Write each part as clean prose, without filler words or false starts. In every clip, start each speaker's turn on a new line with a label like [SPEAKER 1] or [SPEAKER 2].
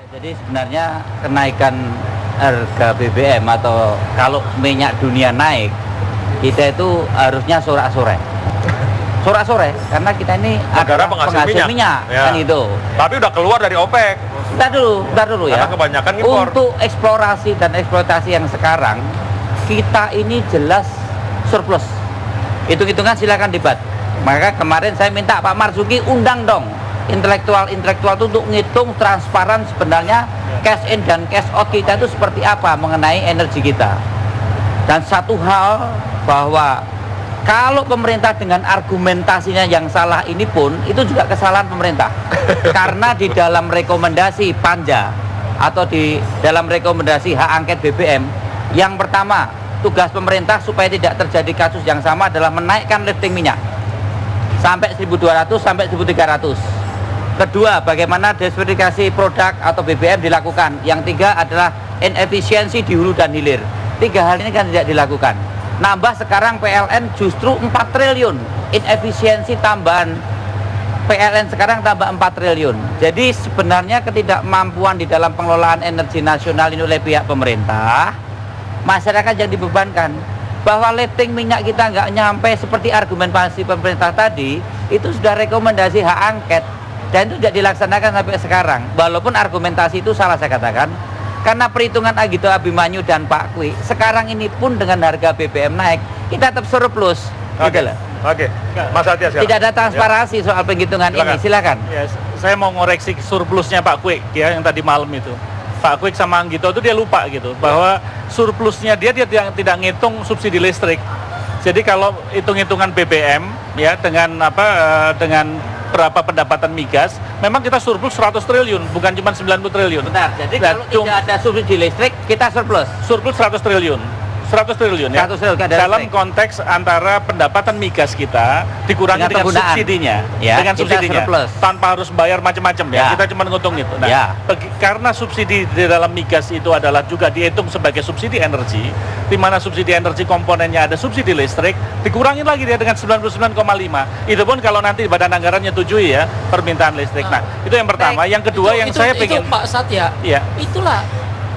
[SPEAKER 1] Jadi sebenarnya kenaikan harga BBM atau kalau minyak dunia naik, kita itu harusnya sorak-sore. Sorak-sore, karena kita ini
[SPEAKER 2] negara penghasil minyak
[SPEAKER 1] ya. Kan itu.
[SPEAKER 2] Tapi udah keluar dari OPEC.
[SPEAKER 1] Bentar dulu ya.
[SPEAKER 2] Karena kebanyakan impor.
[SPEAKER 1] Untuk eksplorasi dan eksploitasi yang sekarang, kita ini jelas surplus. Hitung-hitungan silakan debat. Maka kemarin saya minta Pak Marzuki undang dong intelektual itu untuk ngitung transparan sebenarnya cash in dan cash out kita itu seperti apa mengenai energi kita. Dan satu hal bahwa kalau pemerintah dengan argumentasinya yang salah ini pun itu juga kesalahan pemerintah. Karena di dalam rekomendasi Panja atau di dalam rekomendasi hak angket BBM, yang pertama tugas pemerintah supaya tidak terjadi kasus yang sama adalah menaikkan lifting minyak sampai 1.200 sampai 1.300. Kedua, bagaimana diversifikasi produk atau BBM dilakukan. Yang tiga adalah inefisiensi di hulu dan hilir. Tiga hal ini kan tidak dilakukan. Nambah sekarang PLN justru 4 triliun. Inefisiensi tambahan PLN sekarang tambah 4 triliun. Jadi sebenarnya ketidakmampuan di dalam pengelolaan energi nasional ini oleh pihak pemerintah, masyarakat yang dibebankan. Bahwa lifting minyak kita nggak nyampe seperti argumentasi pemerintah tadi, itu sudah rekomendasi hak angket. Dan itu tidak dilaksanakan sampai sekarang. Walaupun argumentasi itu salah saya katakan, karena perhitungan Agito Abimanyu dan Pak Kwi, sekarang ini pun dengan harga BBM naik, kita tetap surplus.
[SPEAKER 2] Oke. Mas Atia sekarang.
[SPEAKER 1] Tidak ada transparansi soal penghitungan ini. Silakan.
[SPEAKER 3] Ya, saya mau ngoreksi surplusnya Pak Kwik ya yang tadi malam itu. Pak Kwik sama Anggito itu dia lupa gitu bahwa surplusnya dia tidak ngitung subsidi listrik. Jadi kalau hitung-hitungan BBM ya dengan dengan berapa pendapatan migas, memang kita surplus 100 triliun, bukan cuma 90 triliun.
[SPEAKER 1] Benar, jadi kalau tidak ada subsidi listrik, kita surplus.
[SPEAKER 3] Surplus 100 triliun. 100 triliun ya.
[SPEAKER 1] 100 triliun
[SPEAKER 3] dalam konteks antara pendapatan migas kita dikurangi dengan subsidinya,
[SPEAKER 1] ya,
[SPEAKER 3] dengan subsidinya
[SPEAKER 1] surplus.
[SPEAKER 3] Tanpa harus bayar macam-macam ya. Kita cuma ngitung itu. Nah, karena subsidi di dalam migas itu adalah juga dihitung sebagai subsidi energi, di mana subsidi energi komponennya ada subsidi listrik, dikurangi lagi dia dengan 99,5. Itu pun kalau nanti Badan Anggaran nyetujui ya permintaan listrik. Nah, itu yang pertama. Yang kedua saya pengen
[SPEAKER 4] Pak Satya,
[SPEAKER 3] ya.
[SPEAKER 4] Itulah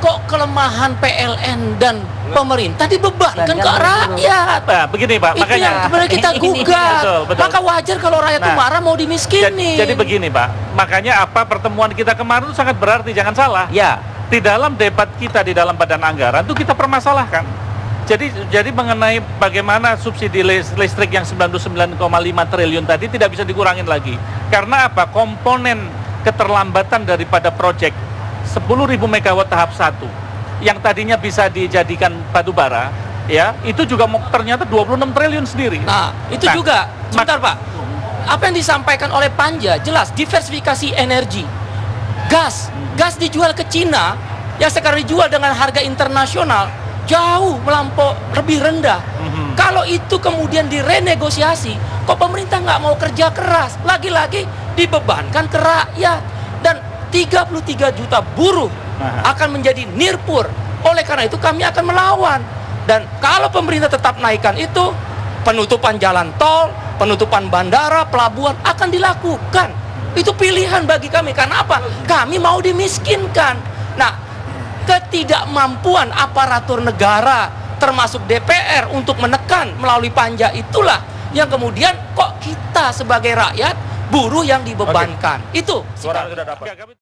[SPEAKER 4] kok kelemahan PLN dan pemerintah dibebankan ke rakyat.
[SPEAKER 3] Nah, begini Pak,
[SPEAKER 4] itu
[SPEAKER 3] makanya
[SPEAKER 4] yang sebenarnya kita gugat.
[SPEAKER 3] betul.
[SPEAKER 4] Maka wajar kalau rakyat itu marah mau dimiskinin.
[SPEAKER 3] Jadi begini Pak, makanya pertemuan kita kemarin itu sangat berarti, jangan salah.
[SPEAKER 1] Ya.
[SPEAKER 3] Di dalam debat kita di dalam Badan Anggaran itu kita permasalahkan. Jadi mengenai bagaimana subsidi listrik yang 99,5 triliun tadi tidak bisa dikurangin lagi. Karena komponen keterlambatan daripada proyek 10.000 megawatt tahap 1 yang tadinya bisa dijadikan batu bara ya, itu juga ternyata 26 triliun sendiri.
[SPEAKER 4] Nah, itu juga sebentar Pak. Apa yang disampaikan oleh Panja jelas diversifikasi energi. Gas dijual ke Cina yang sekarang dijual dengan harga internasional jauh melampau lebih rendah. Kalau itu kemudian direnegosiasi, kok pemerintah nggak mau kerja keras? Lagi-lagi dibebankan ke rakyat. Dan 33 juta buruh akan menjadi nirpur. Oleh karena itu kami akan melawan. Dan kalau pemerintah tetap naikkan itu, penutupan jalan tol, penutupan bandara, pelabuhan akan dilakukan. Itu pilihan bagi kami. Karena apa? Kami mau dimiskinkan. Nah, ketidakmampuan aparatur negara termasuk DPR untuk menekan melalui Panja itulah yang kemudian kok kita sebagai rakyat buruh yang dibebankan. Itu.